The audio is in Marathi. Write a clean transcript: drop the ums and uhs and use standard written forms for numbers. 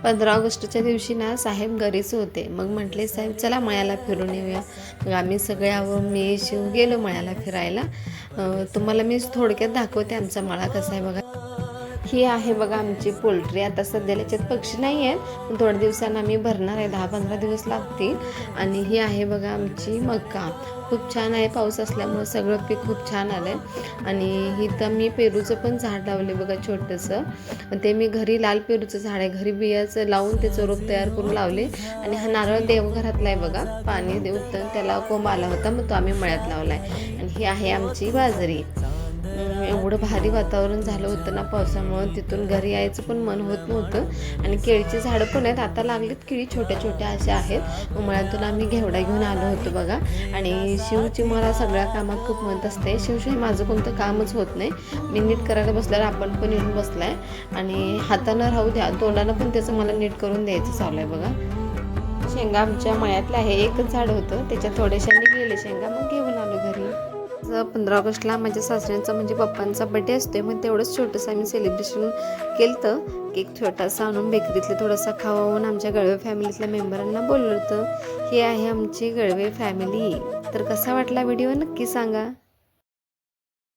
15 ऑगस्टच्या दिवशी ना साहेब घरीच होते. मग म्हटले, साहेब चला मळ्याला फिरून येऊया. मग आम्ही सगळे मी शिव गेलो मळ्याला फिरायला. तुम्हाला मी थोडक्यात दाखवते आमचा मळा कसा आहे बघा. ही आहे बघा आमची पोल्ट्री. आता सध्याला याच्यात पक्षी नाही आहेत, पण थोड्या दिवसांना आम्ही भरणार आहे, 10-15 दिवस लागतील. आणि ही आहे बघा आमची मका. खूप छान आहे, पाऊस असल्यामुळं सगळं पीक खूप छान आलं आहे. आणि इथं मी पेरूचं पण झाड लावले बघा छोटंसं. ते मी घरी लाल पेरूचं झाड आहे, घरी बियाचं लावून त्याचं रोप तयार करून लावले. आणि हा नारळ देवघरातला आहे बघा, पाणी देऊन त्याला कोंब आला होता, मग तो आम्ही मळ्यात लावला आहे. आणि ही आहे आमची बाजरी. एवढं भारी वातावरण झालं होतं ना पावसामुळं, तिथून घरी यायचं पण मन होत नव्हतं. आणि केळीची झाडं पण आहेत, आता लागलीत केळी छोट्या छोट्या अशा आहेत. मग मळ्यातून आम्ही घेवडा घेऊन आलो होतो बघा. आणि शिवची मला सगळ्या कामात खूप मत असते. शिवशिवाय माझं कोणतं कामच होत नाही. मी नीट करायला बसल्यावर आपण पण येऊन बसलाय. आणि हातानं राहू द्या, तोंडानं पण त्याचं मला नीट करून द्यायचं चालू आहे बघा. शेंगा आमच्या मळ्यातल्या आहे, एकच झाड होतं, त्याच्यात थोड्याशा निघलेले शेंगा, मग घेऊन आलो घरी. 15 ऑगस्टला माझ्या सासऱ्यांचा म्हणजे पप्पांचा बड्डे असतो, मग तेवढंच छोटंसं आम्ही सेलिब्रेशन केलं होतं. केक छोटासा आणून बेकरीतले थोडासा खावावून आमच्या गळवे फॅमिलीतल्या मेंबरांना बोललं होतं. ही आहे आमची गळवे फॅमिली. तर कसा वाटला व्हिडिओ नक्की सांगा.